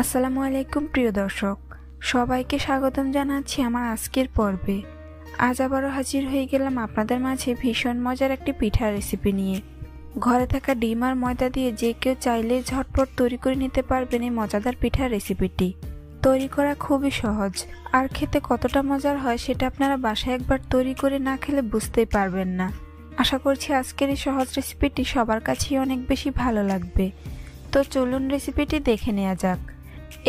আসসালামু আলাইকুম প্রিয় দর্শক, সবাইকে স্বাগতম জানাচ্ছি আমার আজকের পর্বে। আজ আবারও হাজির হয়ে গেলাম আপনাদের মাঝে ভীষণ মজার একটি পিঠার রেসিপি নিয়ে। ঘরে থাকা ডিম আর ময়দা দিয়ে যে কেউ চাইলে ঝটপট তৈরি করে নিতে পারবেন এই মজাদার পিঠার রেসিপিটি। তৈরি করা খুবই সহজ, আর খেতে কতটা মজার হয় সেটা আপনারা বাসায় একবার তৈরি করে না খেলে বুঝতেই পারবেন না। আশা করছি আজকের এই সহজ রেসিপিটি সবার কাছেই অনেক বেশি ভালো লাগবে। তো চলুন রেসিপিটি দেখে নেওয়া যাক।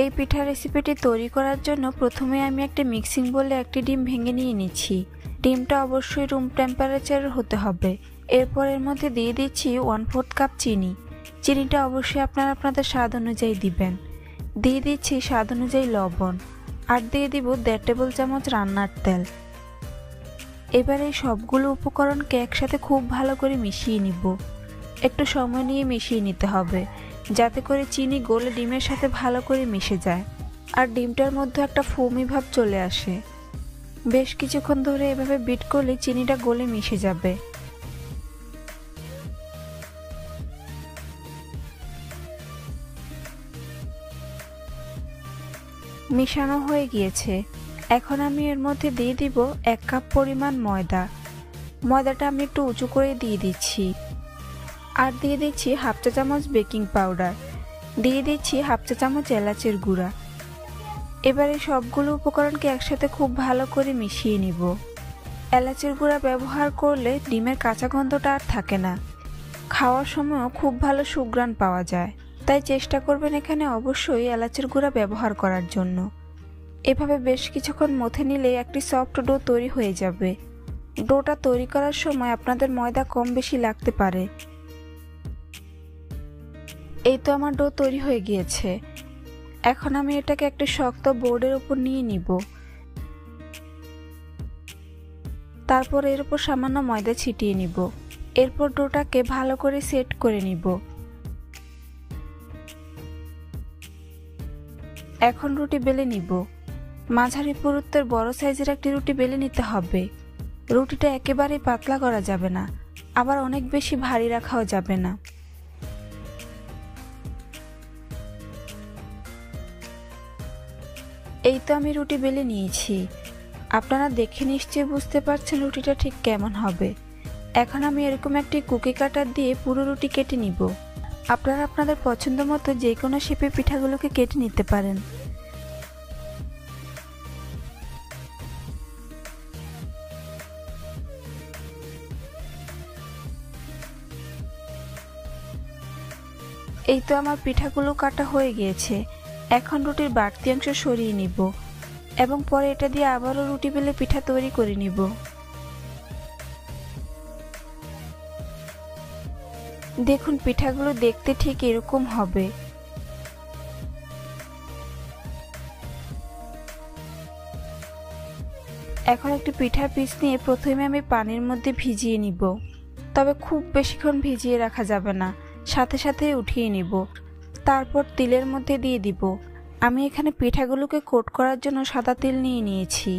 এই পিঠার রেসিপিটি তৈরি করার জন্য প্রথমে আমি একটা মিক্সিং বোলে একটি ডিম ভেঙে নিয়ে নিচ্ছি। ডিমটা অবশ্যই রুম টেম্পারেচারের হতে হবে। এরপর এর মধ্যে দিয়ে দিচ্ছি 1/4 কাপ চিনি। চিনিটা অবশ্যই আপনারা আপনাদের স্বাদ অনুযায়ী দিবেন। দিয়ে দিচ্ছি স্বাদ অনুযায়ী লবণ, আর দিয়ে দিব 1.5 টেবিল চামচ রান্নার তেল। এবার এই সবগুলো উপকরণকে একসাথে খুব ভালো করে মিশিয়ে নিব। একটু সময় নিয়ে মিশিয়ে নিতে হবে, যাতে করে চিনি গলে ডিমের সাথে ভালো করে মিশে যায় আর ডিমটার মধ্যে একটা ফোমি ভাব চলে আসে। বেশ কিছুক্ষণ ধরে এভাবে বিট করলে চিনিটা গলে মিশে যাবে। মিশানো হয়ে গিয়েছে। এখন আমি এর মধ্যে দিয়ে দিব 1 কাপ পরিমাণ ময়দা। ময়দাটা আমি একটু উঁচু করে দিয়ে দিচ্ছি। আর দিয়ে দিচ্ছি 1/2 চা চামচ বেকিং পাউডার, দিয়ে দিচ্ছি 1/2 চা চামচ এলাচের গুঁড়া। এবারে সবগুলো উপকরণকে একসাথে খুব ভালো করে মিশিয়ে নিব। এলাচের গুঁড়া ব্যবহার করলে ডিমের কাঁচা গন্ধটা আর থাকে না, খাওয়ার সময়ও খুব ভালো সুঘ্রাণ পাওয়া যায়। তাই চেষ্টা করবেন এখানে অবশ্যই এলাচের গুঁড়া ব্যবহার করার জন্য। এভাবে বেশ কিছুক্ষণ মথে নিলে একটি সফট ডো তৈরি হয়ে যাবে। ডোটা তৈরি করার সময় আপনাদের ময়দা কম বেশি লাগতে পারে। এই তো আমার ডো তৈরি হয়ে গিয়েছে। এখন আমি এটাকে একটা শক্ত বোর্ডের উপর নিয়ে নিব। তারপর এর উপর সামান্য ময়দা ছিটিয়ে নিব। এরপর ডোটাকে ভালো করে সেট করে নিব। এখন রুটি বেলে নিব। মাঝারি পুরুত্বের বড় সাইজের একটি রুটি বেলে নিতে হবে। রুটিটা একেবারেই পাতলা করা যাবে না, আবার অনেক বেশি ভারী রাখাও যাবে না। এই তো আমি রুটি বেলে নিয়েছি। আপনারা দেখে নিশ্চয়ই বুঝতে পারছেন রুটিটা ঠিক কেমন হবে। এখন আমি এরকম একটি কুকি কাটার দিয়ে পুরো রুটি কেটে নিব। আপনারা আপনাদের পছন্দ মতো যে কোনো শেপে পিঠাগুলোকে কেটে নিতে পারেন। এই তো আমার পিঠাগুলো কাটা হয়ে গিয়েছে। এখন রুটির বাড়তি অংশ সরিয়ে নিব এবং পরে এটা দিয়ে আবারও রুটি বেলে পিঠা তৈরি করে নিব। দেখুন পিঠাগুলো দেখতে ঠিক এরকম হবে। এখন একটি পিঠার পিস নিয়ে প্রথমে আমি পানির মধ্যে ভিজিয়ে নিব। তবে খুব বেশিক্ষণ ভিজিয়ে রাখা যাবে না, সাথে সাথে উঠিয়ে নিব। তারপর তিলের মধ্যে দিয়ে দিব। আমি এখানে পিঠাগুলোকে কোট করার জন্য সাদা তিল নিয়ে নিয়েছি।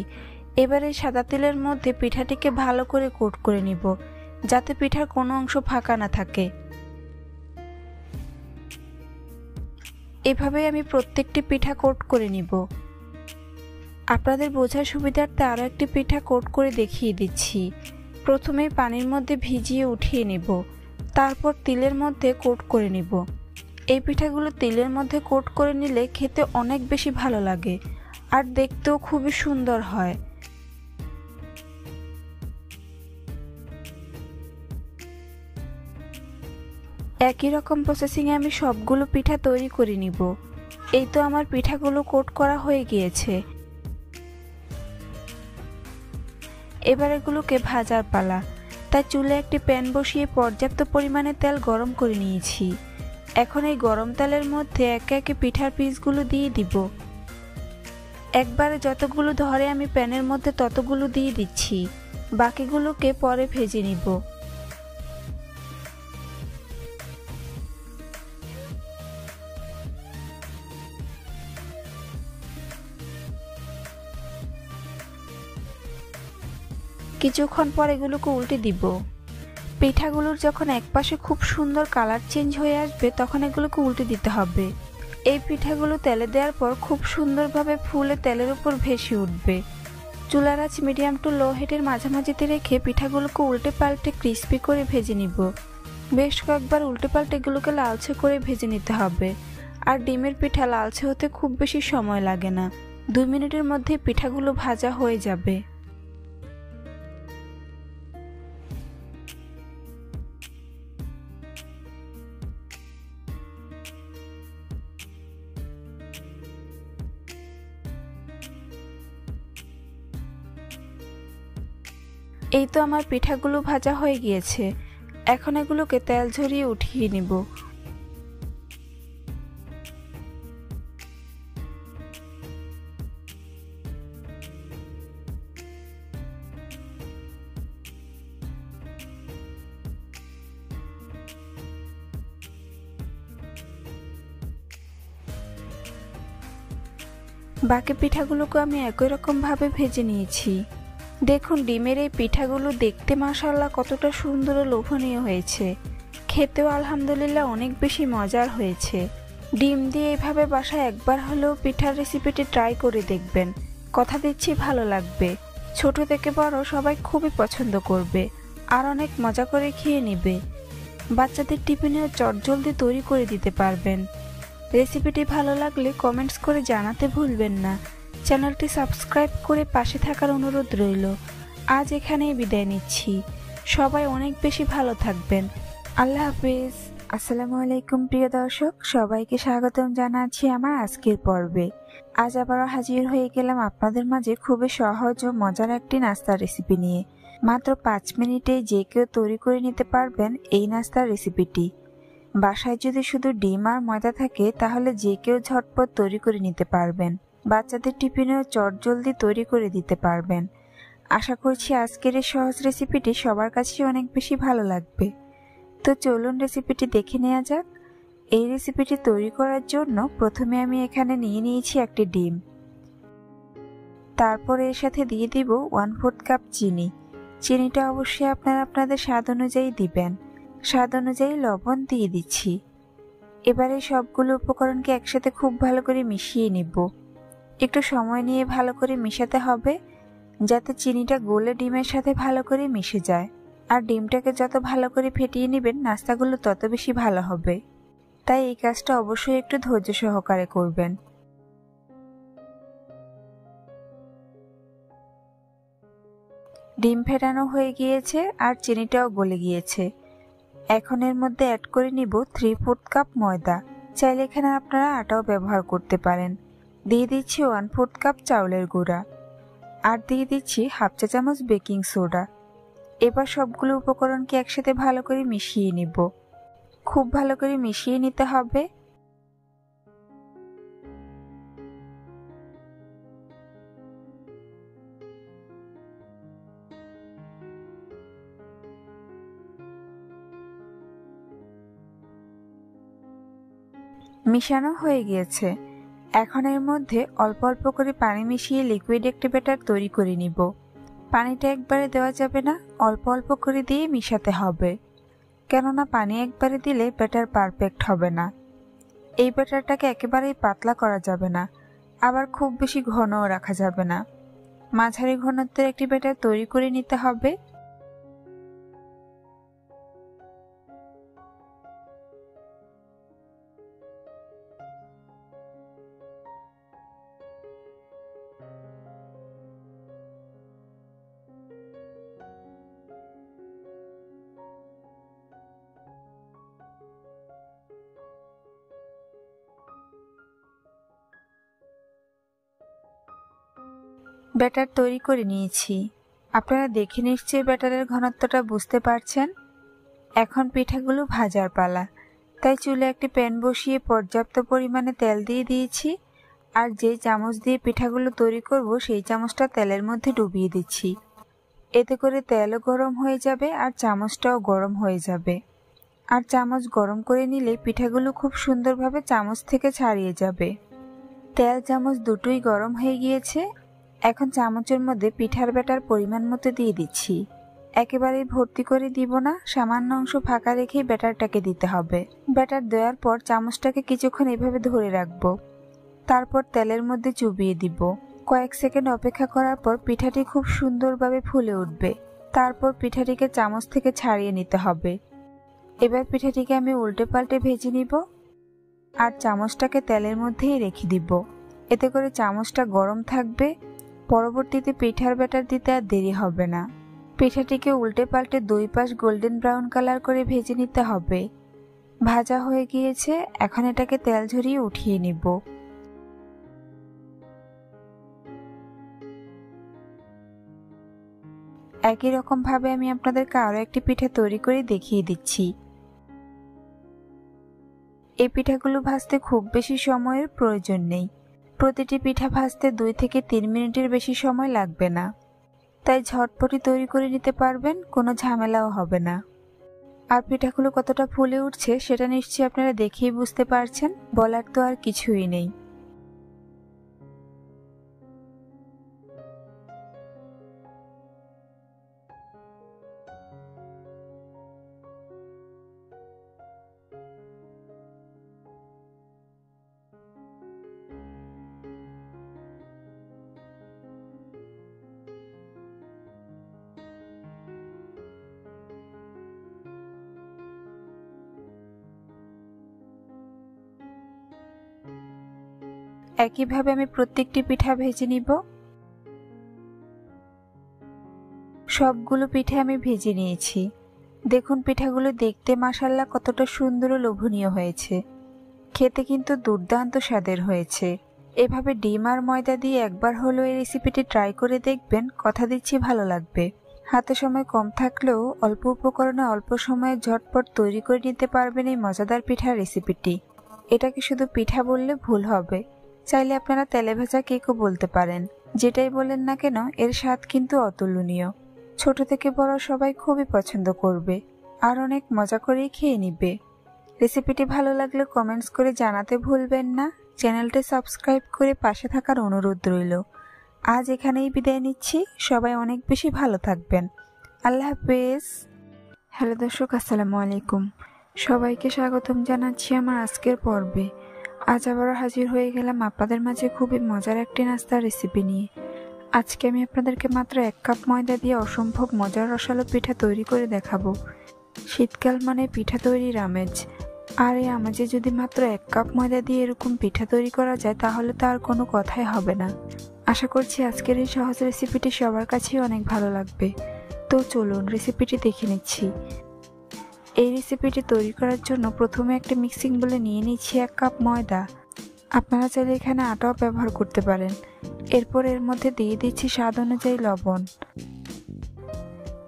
এবারে সাদা তিলের মধ্যে পিঠাটিকে ভালো করে কোট করে নিব, যাতে পিঠার কোনো অংশ ফাঁকা না থাকে। এভাবে আমি প্রত্যেকটি পিঠা কোট করে নিব। আপনাদের বোঝার সুবিধার্থে আরও একটি পিঠা কোট করে দেখিয়ে দিচ্ছি। প্রথমে পানির মধ্যে ভিজিয়ে উঠিয়ে নিব, তারপর তিলের মধ্যে কোট করে নিব। এই পিঠাগুলো তিলের মধ্যে কোট করে নিলে খেতে অনেক বেশি ভালো লাগে আর দেখতেও খুবই সুন্দর হয়। একই রকম প্রসেসিংয়ে আমি সবগুলো পিঠা তৈরি করে নিব। এই তো আমার পিঠাগুলো কোট করা হয়ে গিয়েছে। এবার এগুলোকে ভাজার পালা। তাই চুলে একটি প্যান বসিয়ে পর্যাপ্ত পরিমাণে তেল গরম করে নিয়েছি। এখন এই গরম তেলের মধ্যে একে একে পিঠার পিসগুলো দিয়ে দিব। একবারে যতগুলো ধরে আমি প্যানের মধ্যে ততগুলো দিয়ে দিচ্ছি। বাকিগুলোকে পরে ভেজে নিব। কিছুক্ষণ পর এগুলোকে উল্টে দিব। পিঠাগুলোর যখন একপাশে খুব সুন্দর কালার চেঞ্জ হয়ে আসবে তখন এগুলোকে উল্টে দিতে হবে। এই পিঠাগুলো তেলে দেওয়ার পর খুব সুন্দরভাবে ফুলে তেলের উপর ভেসে উঠবে। চুলার আঁচ মিডিয়াম টু লো হিটের মাঝামাঝিতে রেখে পিঠাগুলোকে উল্টে পাল্টে ক্রিস্পি করে ভেজে নিব। বেশ কয়েকবার উল্টে পাল্টে এগুলোকে লালচে করে ভেজে নিতে হবে। আর ডিমের পিঠা লালচে হতে খুব বেশি সময় লাগে না, 2 মিনিটের মধ্যে পিঠাগুলো ভাজা হয়ে যাবে। এই তো আমার পিঠাগুলো ভাজা হয়ে গিয়েছে। এখন এগুলোকে তেল ঝরিয়ে উঠিয়ে নিব। বাকি পিঠাগুলোকে আমি একই রকম ভাবে ভেজে নিয়েছি। দেখুন ডিমের এই পিঠাগুলো দেখতে মাশাআল্লাহ কতটা সুন্দর ও লোভনীয় হয়েছে, খেতেও আলহামদুলিল্লাহ অনেক বেশি মজার হয়েছে। ডিম দিয়ে এইভাবে বাসায় একবার হলেও পিঠার রেসিপিটি ট্রাই করে দেখবেন, কথা দিচ্ছি ভালো লাগবে। ছোট থেকে বড় সবাই খুবই পছন্দ করবে আর অনেক মজা করে খেয়ে নেবে। বাচ্চাদের টিফিনেও চটজলদি তৈরি করে দিতে পারবেন। রেসিপিটি ভালো লাগলে কমেন্টস করে জানাতে ভুলবেন না। চ্যানেলটি সাবস্ক্রাইব করে পাশে থাকার অনুরোধ রইল। আজ এখানেই বিদায় নিচ্ছি। সবাই অনেক বেশি ভালো থাকবেন। আল্লাহ হাফেজ। আসসালামু আলাইকুম প্রিয় দর্শক, সবাইকে স্বাগতম জানাচ্ছি আমার আজকের পর্বে। আজ আবারও হাজির হয়ে গেলাম আপনাদের মাঝে খুবই সহজ ও মজার একটি নাস্তার রেসিপি নিয়ে। মাত্র 5 মিনিটে যে কেউ তৈরি করে নিতে পারবেন এই নাস্তার রেসিপিটি। বাসায় যদি শুধু ডিম আর ময়দা থাকে তাহলে যে কেউ ঝটপট তৈরি করে নিতে পারবেন। বাচ্চাদের টিফিনেও চটজলদি তৈরি করে দিতে পারবেন। আশা করছি আজকের এই সহজ রেসিপিটি সবার কাছেই অনেক বেশি ভালো লাগবে। তো চলুন রেসিপিটি দেখে নেওয়া যাক। এই রেসিপিটি তৈরি করার জন্য প্রথমে আমি এখানে নিয়ে নিয়েছি একটি ডিম। তারপর এর সাথে দিয়ে দিব 1/4 কাপ চিনি। চিনিটা অবশ্যই আপনারা আপনাদের স্বাদ অনুযায়ী দিবেন। স্বাদ অনুযায়ী লবণ দিয়ে দিচ্ছি। এবার এই সবগুলো উপকরণকে একসাথে খুব ভালো করে মিশিয়ে নিব। একটু সময় নিয়ে ভালো করে মিশাতে হবে যাতে চিনিটা গলে ডিমের সাথে ভালো করে মিশে যায়। আর ডিমটাকে যত ভালো করে ফেটিয়ে নেবেন নাস্তাগুলো তত বেশি ভালো হবে। তাই এই কাজটা অবশ্যই একটু ধৈর্য সহকারে করবেন। ডিম ফেটানো হয়ে গিয়েছে আর চিনিটাও গলে গিয়েছে। এখন এর মধ্যে অ্যাড করে নিব 3/4 কাপ ময়দা। চাইলে এখানে আপনারা আটাও ব্যবহার করতে পারেন। দিয়ে দিচ্ছি 1/4 কাপ চাউলের গুঁড়া আর দিয়ে দিচ্ছি 1/2 চা চামচ বেকিং সোডা। এবার সবগুলো উপকরণকে একসাথে ভালো করে মিশিয়ে নিব। খুব ভালো করে মিশিয়ে নিতে হবে। মিশানো হয়ে গিয়েছে। এখন এর মধ্যে অল্প অল্প করে পানি মিশিয়ে লিকুইড একটি ব্যাটার তৈরি করে নিব। পানিটা একবারে দেওয়া যাবে না, অল্প অল্প করে দিয়ে মিশাতে হবে, কেননা পানি একবারে দিলে ব্যাটার পারফেক্ট হবে না। এই ব্যাটারটাকে একেবারেই পাতলা করা যাবে না, আবার খুব বেশি ঘনও রাখা যাবে না। মাঝারি ঘনত্বের একটি ব্যাটার তৈরি করে নিতে হবে। ব্যাটার তৈরি করে নিয়েছি। আপনারা দেখে নিশ্চয়ই ব্যাটারের ঘনত্বটা বুঝতে পারছেন। এখন পিঠাগুলো ভাজার পালা। তাই চুলে একটি প্যান বসিয়ে পর্যাপ্ত পরিমাণে তেল দিয়ে দিয়েছি আর যে চামচ দিয়ে পিঠাগুলো তৈরি করব সেই চামচটা তেলের মধ্যে ডুবিয়ে দিচ্ছি। এতে করে তেলও গরম হয়ে যাবে আর চামচটাও গরম হয়ে যাবে। আর চামচ গরম করে নিলে পিঠাগুলো খুব সুন্দরভাবে চামচ থেকে ছাড়িয়ে যাবে। তেল চামচ দুটোই গরম হয়ে গিয়েছে। এখন চামচের মধ্যে পিঠার ব্যাটার পরিমাণ মতো দিয়ে দিচ্ছি। একেবারেই ভর্তি করে দিব না, সামান্য অংশ ফাঁকা রেখেই ব্যাটারটাকে দিতে হবে। ব্যাটার দেওয়ার পর চামচটাকে কিছুক্ষণ এভাবে ধরে রাখবো, তারপর তেলের মধ্যে চুবিয়ে দিব। কয়েক সেকেন্ড অপেক্ষা করার পর পিঠাটি খুব সুন্দরভাবে ফুলে উঠবে। তারপর পিঠাটিকে চামচ থেকে ছাড়িয়ে নিতে হবে। এবার পিঠাটিকে আমি উল্টে পাল্টে ভেজে নিব আর চামচটাকে তেলের মধ্যেই রেখে দিব। এতে করে চামচটা গরম থাকবে, পরবর্তীতে পিঠার ব্যাটার দিতে আর দেরি হবে না। পিঠাটিকে উল্টে পাল্টে দুই পাশ গোল্ডেন ব্রাউন কালার করে ভেজে নিতে হবে। ভাজা হয়ে গিয়েছে, এখন এটাকে তেল ঝরিয়ে উঠিয়ে নিব। একই রকম ভাবে আমি আপনাদেরকে আরো একটি পিঠা তৈরি করে দেখিয়ে দিচ্ছি। এই পিঠাগুলো ভাজতে খুব বেশি সময়ের প্রয়োজন নেই। প্রতিটি পিঠা ভাজতে 2 থেকে 3 মিনিটের বেশি সময় লাগবে না, তাই ঝটপটি তৈরি করে নিতে পারবেন, কোনো ঝামেলাও হবে না। আর পিঠাগুলো কতটা ফুলে উঠছে সেটা নিশ্চয়ই আপনারা দেখেই বুঝতে পারছেন, বলার তো আর কিছুই নেই। একইভাবে আমি প্রত্যেকটি পিঠা ভেজে নিব। সবগুলো পিঠে আমি ভেজে নিয়েছি। দেখুন পিঠাগুলো দেখতে মাশাআল্লাহ কতটা সুন্দর ও লোভনীয় হয়েছে, খেতে কিন্তু দুর্দান্ত স্বাদের হয়েছে। এভাবে ডিম আর ময়দা দিয়ে একবার হলেও এই রেসিপিটি ট্রাই করে দেখবেন, কথা দিচ্ছি ভালো লাগবে। হাতে সময় কম থাকলেও অল্প উপকরণে অল্প সময়ে ঝটপট তৈরি করে নিতে পারবেন এই মজাদার পিঠার রেসিপিটি। এটাকে শুধু পিঠা বললে ভুল হবে, চাইলে আপনারা তেলে ভাজা কেকও বলতে পারেন। যেটাই বলেন না কেন, এর স্বাদ কিন্তু অতুলনীয়। ছোট থেকে বড় সবাই খুবই পছন্দ করবে আর অনেক মজা করেই খেয়ে নিবে। রেসিপিটি ভালো লাগলে কমেন্টস করে জানাতে ভুলবেন না। চ্যানেলটি সাবস্ক্রাইব করে পাশে থাকার অনুরোধ রইল। আজ এখানেই বিদায় নিচ্ছি, সবাই অনেক বেশি ভালো থাকবেন। আল্লাহ হাফেজ। হ্যালো দর্শক, আসসালামু আলাইকুম। সবাইকে স্বাগতম জানাচ্ছি আমার আজকের পর্বে। আজ আবারও হাজির হয়ে গেলাম আপনাদের মাঝে খুবই মজার একটি নাস্তার রেসিপি নিয়ে। আজকে আমি আপনাদেরকে মাত্র 1 কাপ ময়দা দিয়ে অসম্ভব মজার রসালো পিঠা তৈরি করে দেখাবো। শীতকাল মানে পিঠা তৈরির আমেজ, আর এই আমেজে যদি মাত্র 1 কাপ ময়দা দিয়ে এরকম পিঠা তৈরি করা যায় তাহলে তো আর কোনো কথাই হবে না। আশা করছি আজকের এই সহজ রেসিপিটি সবার কাছেই অনেক ভালো লাগবে। তো চলুন রেসিপিটি দেখে নিচ্ছি। এই রেসিপিটি তৈরি করার জন্য প্রথমে একটা মিক্সিং বলে নিয়ে নিচ্ছি 1 কাপ ময়দা। আপনারা চাইলে এখানে আটাও ব্যবহার করতে পারেন। এরপর এর মধ্যে দিয়ে দিচ্ছি স্বাদ অনুযায়ী লবণ,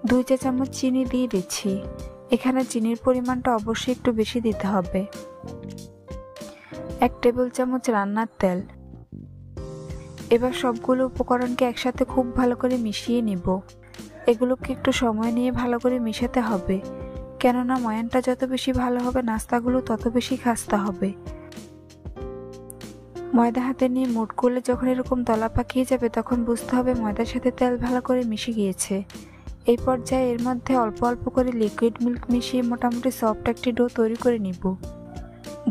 2 চা চামচ চিনি দিয়ে দিচ্ছি। এখানে চিনির পরিমাণটা অবশ্যই একটু বেশি দিতে হবে। 1 টেবিল চামচ রান্নার তেল। এবার সবগুলো উপকরণকে একসাথে খুব ভালো করে মিশিয়ে নিব। এগুলোকে একটু সময় নিয়ে ভালো করে মিশাতে হবে, কেননা ময়ানটা যত বেশি ভালো হবে নাস্তাগুলো তত বেশি খাস্তা হবে। ময়দা হাতে নিয়ে মুঠ করলে যখন এরকম দলা পাকিয়ে যাবে তখন বুঝতে হবে ময়দার সাথে তেল ভালো করে মিশে গিয়েছে। এই পর্যায়ে এর মধ্যে অল্প অল্প করে লিকুইড মিল্ক মিশিয়ে মোটামুটি সফট একটি ডো তৈরি করে নিব।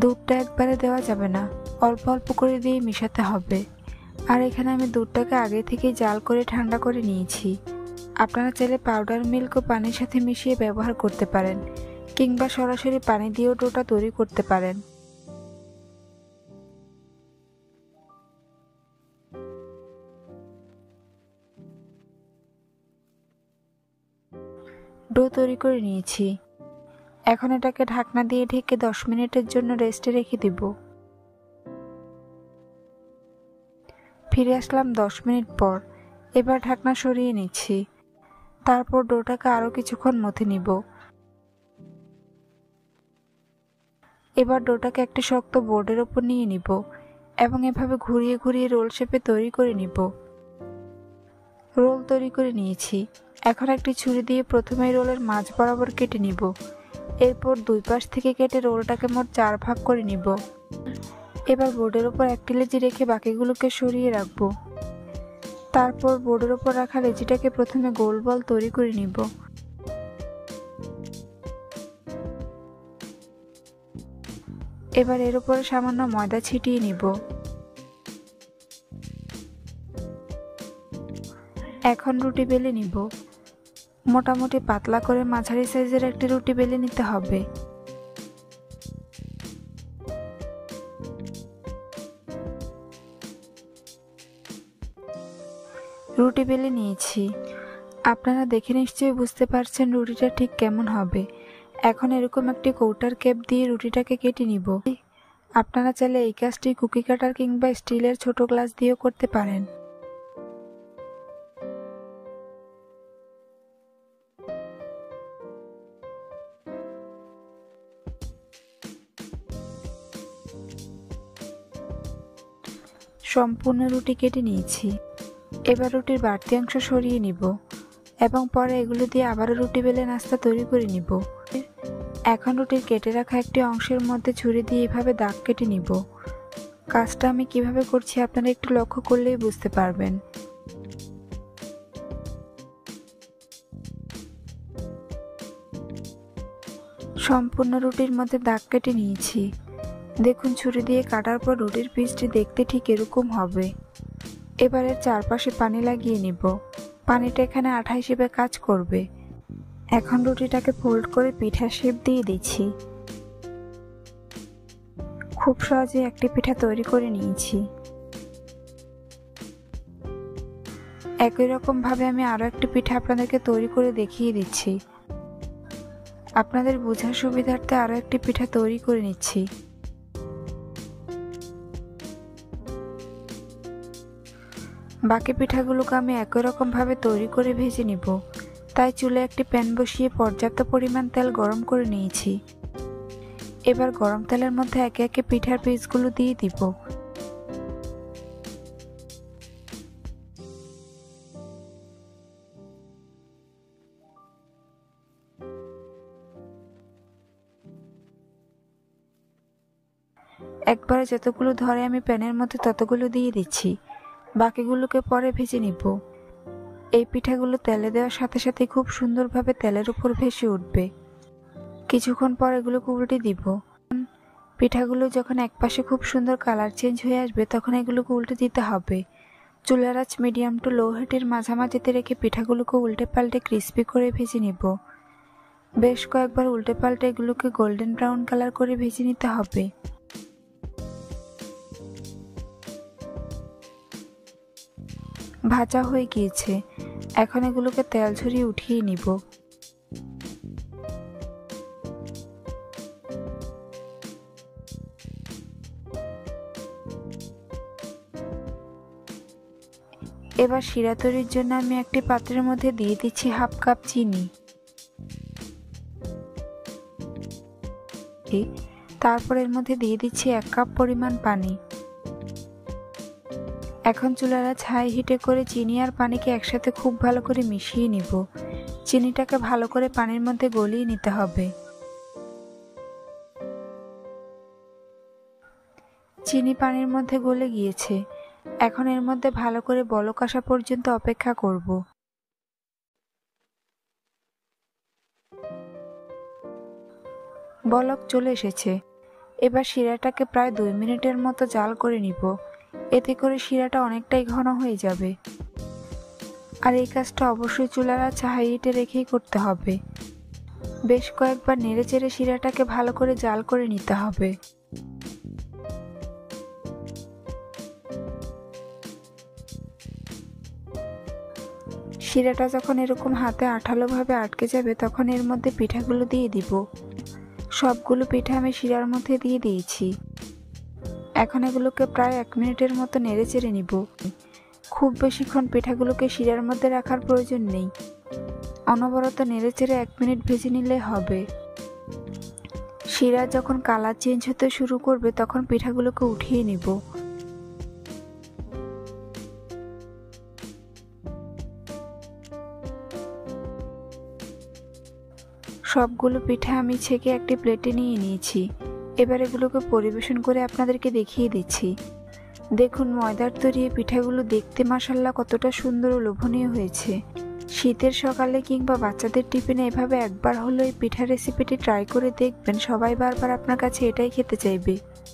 দুধটা একবারে দেওয়া যাবে না, অল্প অল্প করে দিয়ে মিশাতে হবে। আর এখানে আমি দুধটাকে আগে থেকেই জাল করে ঠান্ডা করে নিয়েছি। আপনারা চাইলে পাউডার মিল্ক ও পানির সাথে মিশিয়ে ব্যবহার করতে পারেন, কিংবা সরাসরি পানি দিয়েও ডোটা তৈরি করতে পারেন। ডো তৈরি করে নিয়েছি। এখন এটাকে ঢাকনা দিয়ে ঢেকে 10 মিনিটের জন্য রেস্টে রেখে দিব। ফিরে আসলাম 10 মিনিট পর। এবার ঢাকনা সরিয়ে নিচ্ছি। তারপর ডোটাকে আরো কিছুক্ষণ মথে নিব। এবার ডোটাকে একটা শক্ত বোর্ডের উপর নিয়ে নিব এবং এভাবে ঘুরিয়ে ঘুরিয়ে রোল শেপে তৈরি করে নিব। রোল তৈরি করে নিয়েছি। এখন একটি ছুরি দিয়ে প্রথমে রোলের মাঝ বরাবর কেটে নিব। এরপর 2 পাশ থেকে কেটে রোলটাকে মোট 4 ভাগ করে নিব। এবার বোর্ডের উপর একটি লেচি রেখে বাকিগুলোকে সরিয়ে রাখবো। তারপর বোর্ডের উপর রাখা লেচিটাকে প্রথমে গোল বল তৈরি করে নিব। এবার এর উপরে সামান্য ময়দা ছিটিয়ে নিব। এখন রুটি বেলে নিব। মোটামুটি পাতলা করে মাঝারি সাইজের একটি রুটি বেলে নিতে হবে। রুটি বেলে নিয়েছি। আপনারা দেখে নিশ্চয়ই বুঝতে পারছেন রুটিটা ঠিক কেমন হবে। এখন এরকম একটি কৌটার ক্যাপ দিয়ে রুটিটাকে কেটে নিব। আপনারা চাইলে এই কাজটি কুকি কাটার কিংবা স্টিলের ছোট গ্লাস দিয়েও করতে পারেন। সম্পূর্ণ রুটি কেটে নিয়েছি। এবার রুটির বাড়তি অংশ সরিয়ে নিব এবং পরে এগুলো দিয়ে আবারও রুটি বেলে নাস্তা তৈরি করে নিব। এখন রুটির কেটে রাখা একটি অংশের মধ্যে ছুরি দিয়ে এভাবে দাগ কেটে নিব। কাজটা আমি কিভাবে করছি আপনারা একটু লক্ষ্য করলেই বুঝতে পারবেন। সম্পূর্ণ রুটির মধ্যে দাগ কেটে নিয়েছি। দেখুন ছুরি দিয়ে কাটার পর রুটির পিসটি দেখতে ঠিক এরকম হবে। এবারে চারপাশে পানি লাগিয়ে নিব। পানিটা এখানে আঠা হিসেবে কাজ করবে। এখন রুটিটাকে ফোল্ড করে পিঠার শেপ দিয়ে দিচ্ছি। খুব সহজে একটি পিঠা তৈরি করে নিয়েছি। একই রকম ভাবে আমি আরো একটি পিঠা আপনাদেরকে তৈরি করে দেখিয়ে দিচ্ছি। আপনাদের বোঝার সুবিধার্থে আরো একটি পিঠা তৈরি করে নিচ্ছি। বাকি পিঠাগুলোকে আমি একই রকম ভাবে তৈরি করে ভেজে নিব। তাই চুলে একটি প্যান বসিয়ে পর্যাপ্ত পরিমাণ তেল গরম করে নিয়েছি। এবার গরম তেলের মধ্যে একে একে পিঠার পিসগুলো দিয়ে দিব। একবারে যতগুলো ধরে আমি প্যানের মধ্যে ততগুলো দিয়ে দিচ্ছি। বাকিগুলোকে পরে ভেজে নিব। এই পিঠাগুলো তেলে দেওয়ার সাথে সাথে খুব সুন্দরভাবে তেলের উপর ভেসে উঠবে। কিছুক্ষণ পর এগুলোকে উল্টে দিব। পিঠাগুলো যখন একপাশে খুব সুন্দর কালার চেঞ্জ হয়ে আসবে তখন এগুলোকে উল্টে দিতে হবে। চুলার আঁচ মিডিয়াম টু লো হিটের মাঝামাঝিতে রেখে পিঠাগুলোকে উল্টে পাল্টে ক্রিস্পি করে ভেজে নিব। বেশ কয়েকবার উল্টে পাল্টে এগুলোকে গোল্ডেন ব্রাউন কালার করে ভেজে নিতে হবে। ভাজা হয়ে গিয়েছে। এখন এগুলোকে তেল ঝরিয়ে উঠিয়ে নিব। এবার শিরা তৈরির জন্য আমি একটি পাত্রের মধ্যে দিয়ে দিচ্ছি হাফ কাপ চিনি। তারপর এর মধ্যে দিয়ে দিচ্ছি 1 কাপ পরিমাণ পানি। এখন চুলার আঁচ হাই হিটে করে চিনি আর পানিকে একসাথে খুব ভালো করে মিশিয়ে নিব। চিনিটাকে ভালো করে পানির মধ্যে গলিয়ে নিতে হবে। চিনি পানির মধ্যে গলে গিয়েছে। এখন এর মধ্যে ভালো করে বলক আসা পর্যন্ত অপেক্ষা করব। বলক চলে এসেছে। এবার শিরাটাকে প্রায় 2 মিনিটের মতো জাল করে নিব। এতে করে শিরাটা অনেকটাই ঘন হয়ে যাবে। আর এই কাজটা অবশ্যই চুলার আঁচ হাই হিটে রেখেই করতে হবে। বেশ কয়েকবার নেড়েচেড়ে শিরাটাকে ভালো করে জাল করে নিতে হবে। শিরাটা যখন এরকম হাতে আঠালোভাবে আটকে যাবে তখন এর মধ্যে পিঠাগুলো দিয়ে দিব। সবগুলো পিঠা আমি শিরার মধ্যে দিয়ে দিয়েছি। এখন এগুলোকে প্রায় 1 মিনিটের মতো নেড়েচেড়ে নিব। খুব বেশিক্ষণ পিঠাগুলোকে শিরার মধ্যে রাখার প্রয়োজন নেই। অনবরত নেড়েচেড়ে 1 মিনিট ভেজে নিলে হবে। শিরা যখন কালার চেঞ্জ হতে শুরু করবে তখন পিঠাগুলোকে উঠিয়ে নিব। সবগুলো পিঠা আমি ছেঁকে একটি প্লেটে নিয়ে নিয়েছি। এবার এগুলোকে পরিবেশন করে আপনাদেরকে দেখিয়ে দিচ্ছি। দেখুন ময়দার তৈরি পিঠাগুলো দেখতে মাশাআল্লাহ কতটা সুন্দর ও লোভনীয় হয়েছে। শীতের সকালে কিংবা বাচ্চাদের টিফিনে এভাবে একবার হলো এই পিঠা রেসিপিটি ট্রাই করে দেখবেন, সবাই বারবার আপনার কাছে এটাই খেতে চাইবে।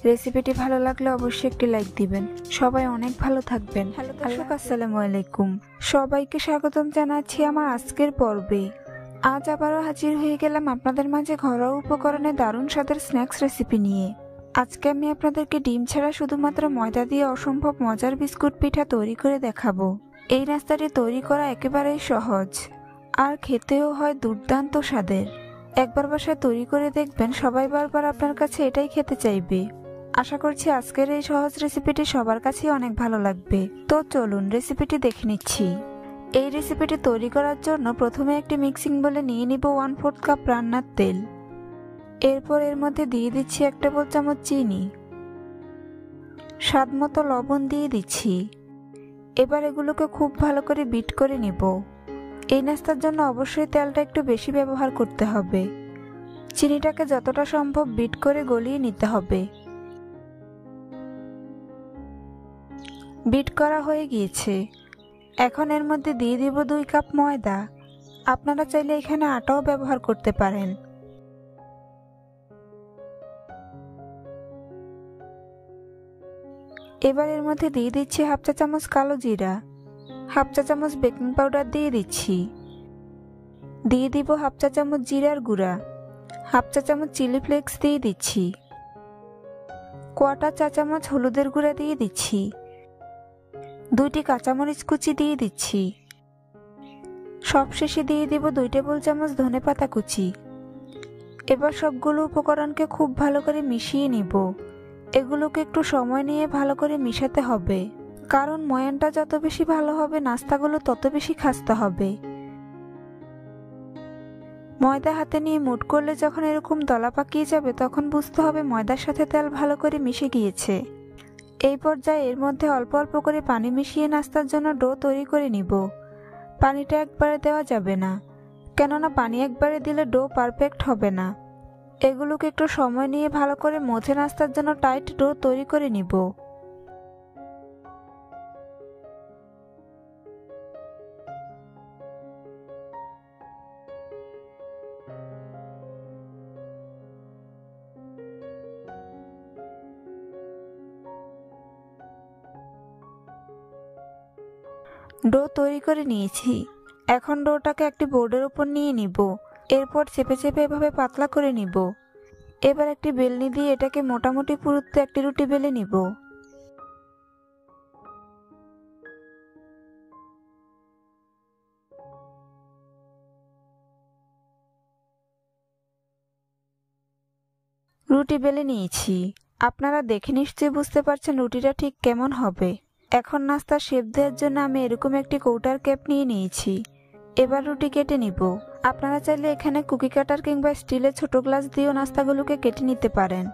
রেসিপিটি ভালো লাগলে অবশ্যই একটি লাইক দিবেন। সবাই অনেক ভালো থাকবেন। হ্যালো দর্শক, আসসালামু আলাইকুম। সবাইকে স্বাগতম জানাচ্ছি আমার আজকের পর্বে। আজ আবারও হাজির হয়ে গেলাম আপনাদের মাঝে ঘরোয়া উপকরণে দারুণ স্বাদের স্ন্যাক্স রেসিপি নিয়ে। আজকে আমি আপনাদেরকে ডিম ছাড়া শুধুমাত্র ময়দা দিয়ে অসম্ভব মজার বিস্কুট পিঠা তৈরি করে দেখাবো। এই নাস্তাটি তৈরি করা একেবারেই সহজ আর খেতেও হয় দুর্দান্ত স্বাদের। একবার বাসায় তৈরি করে দেখবেন, সবাই বারবার আপনার কাছে এটাই খেতে চাইবে। আশা করছি আজকের এই সহজ রেসিপিটি সবার কাছেই অনেক ভালো লাগবে। তো চলুন রেসিপিটি দেখে নিচ্ছি। এই রেসিপিটি তৈরি করার জন্য প্রথমে একটি মিক্সিং বোলে নিয়ে নিব 1/4 কাপ রান্নার তেল। এরপর এর মধ্যে দিয়ে দিচ্ছি 1 টেবিল চামচ চিনি, স্বাদ মতো লবণ দিয়ে দিচ্ছি। এবার এগুলোকে খুব ভালো করে বিট করে নিব। এই নাস্তার জন্য অবশ্যই তেলটা একটু বেশি ব্যবহার করতে হবে। চিনিটাকে যতটা সম্ভব বিট করে গলিয়ে নিতে হবে। বিট করা হয়ে গিয়েছে। এখন এর মধ্যে দিয়ে দিব 2 কাপ ময়দা। আপনারা চাইলে এখানে আটাও ব্যবহার করতে পারেন। এবার এর মধ্যে দিয়ে দিচ্ছি 1/2 চা চামচ কালো জিরা, 1/2 চা চামচ বেকিং পাউডার দিয়ে দিচ্ছি। দিয়ে দিব 1/2 চা চামচ জিরার গুঁড়া, 1/2 চা চামচ চিলি ফ্লেক্স দিয়ে দিচ্ছি। 1/4 চা চামচ হলুদের গুঁড়া দিয়ে দিচ্ছি। 2টি কাঁচামরিচ কুচি দিয়ে দিচ্ছি। সবশেষে দিয়ে দিব 2 টেবিল চামচ ধনেপাতা কুচি। এবার সবগুলো উপকরণকে খুব ভালো করে মিশিয়ে নিব। এগুলোকে একটু সময় নিয়ে ভালো করে মিশাতে হবে, কারণ ময়ানটা যত বেশি ভালো হবে নাস্তাগুলো তত বেশি খাস্তা হবে। ময়দা হাতে নিয়ে মুঠ করলে যখন এরকম দলা পাকিয়ে যাবে তখন বুঝতে হবে ময়দার সাথে তেল ভালো করে মিশে গিয়েছে। এই পর্যায়ে এর মধ্যে অল্প অল্প করে পানি মিশিয়ে নাস্তার জন্য ডো তৈরি করে নিব। পানিটা একবারে দেওয়া যাবে না, কেননা পানি একবারে দিলে ডো পারফেক্ট হবে না। এগুলোকে একটু সময় নিয়ে ভালো করে মথে নাস্তার জন্য টাইট ডো তৈরি করে নিব। ডো তৈরি করে নিয়েছি। এখন ডোটাকে একটি বোর্ডের উপর নিয়ে নিব। এরপর চেপে চেপে এভাবে পাতলা করে নিব। এবার একটি বেলনি দিয়ে এটাকে মোটামুটি পুরুত্বে একটি রুটি বেলে নিব। রুটি বেলে নিয়েছি। আপনারা দেখে নিশ্চয়ই বুঝতে পারছেন রুটিটা ঠিক কেমন হবে। এখন নাস্তার শেপ দেওয়ার জন্য আমি এরকম একটি কৌটার ক্যাপ নিয়ে নিয়েছি। এবার রুটি কেটে নিব। আপনারা চাইলে এখানে কুকি কাটার কিংবা স্টিলের ছোট গ্লাস দিয়েও নাস্তাগুলোকে কেটে নিতে পারেন।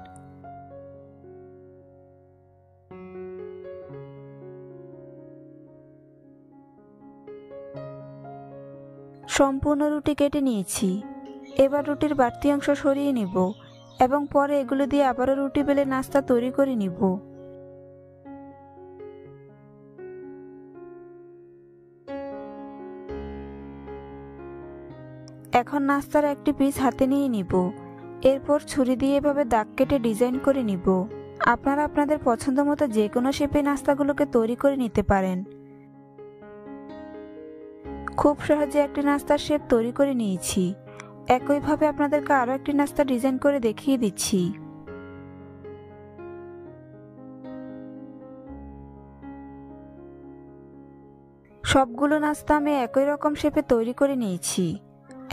সম্পূর্ণ রুটি কেটে নিয়েছি। এবার রুটির বাড়তি অংশ সরিয়ে নিব এবং পরে এগুলো দিয়ে আবারও রুটি বেলে নাস্তা তৈরি করে নিব। এখন নাস্তার একটি পিস হাতে নিয়ে নিব। এরপর ছুরি দিয়ে এভাবে দাগ কেটে ডিজাইন করে নিব। আপনারা আপনাদের পছন্দ মতো যে কোনো শেপে নাস্তাগুলোকে তৈরি করে নিতে পারেন। খুব সহজে একটি নাস্তার শেপ তৈরি করে নিয়েছি। একইভাবে আপনাদেরকে আরও একটি নাস্তা ডিজাইন করে দেখিয়ে দিচ্ছি। সবগুলো নাস্তা আমি একই রকম শেপে তৈরি করে নিয়েছি।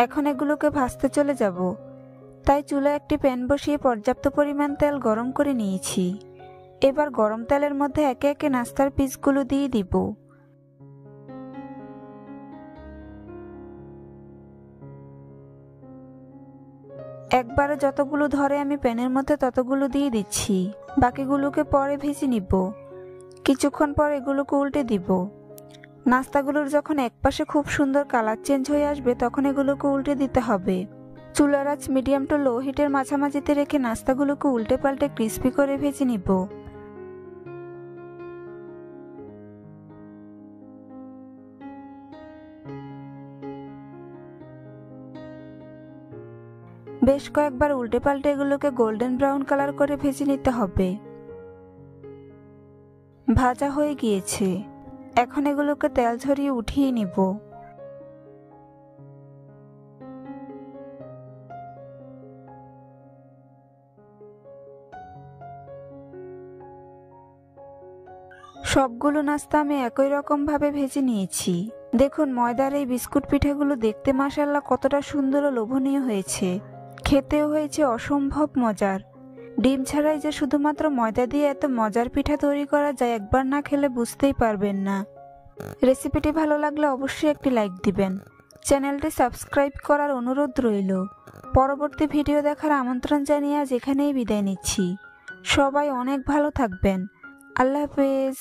এখন এগুলোকে ভাজতে চলে যাব। তাই চুলায় একটি প্যান বসিয়ে পর্যাপ্ত পরিমাণ তেল গরম করে নিয়েছি। এবার গরম তেলের মধ্যে একে একে নাস্তার পিসগুলো দিয়ে দিব। একবারে যতগুলো ধরে আমি প্যানের মধ্যে ততগুলো দিয়ে দিচ্ছি। বাকিগুলোকে পরে ভেজে নিব। কিছুক্ষণ পর এগুলোকে উল্টে দিব। নাস্তাগুলোর যখন একপাশে খুব সুন্দর কালার চেঞ্জ হয়ে আসবে তখন এগুলোকে উল্টে দিতে হবে। চুলার আঁচ মিডিয়াম টু লো হিটের মাঝামাঝিতে রেখে নাস্তাগুলোকে উল্টে পাল্টে ক্রিস্পি করে ভেজে নিব। বেশ কয়েকবার উল্টে পাল্টে এগুলোকে গোল্ডেন ব্রাউন কালার করে ভেজে নিতে হবে। ভাজা হয়ে গিয়েছে, এখন এগুলোকে তেল ঝরিয়ে উঠিয়ে নিব। সবগুলো নাস্তা আমি একই রকম ভাবে ভেজে নিয়েছি। দেখুন ময়দার এই বিস্কুট পিঠাগুলো দেখতে মাশাআল্লাহ কতটা সুন্দর ও লোভনীয় হয়েছে, খেতেও হয়েছে অসম্ভব মজার। ডিম ছাড়াই যে শুধুমাত্র ময়দা দিয়ে এত মজার পিঠা তৈরি করা যায়, একবার না খেলে বুঝতেই পারবেন না। রেসিপিটি ভালো লাগলে অবশ্যই একটি লাইক দিবেন। চ্যানেলটি সাবস্ক্রাইব করার অনুরোধ রইল। পরবর্তী ভিডিও দেখার আমন্ত্রণ জানিয়ে আজ এখানেই বিদায় নিচ্ছি। সবাই অনেক ভালো থাকবেন। আল্লাহ হাফেজ।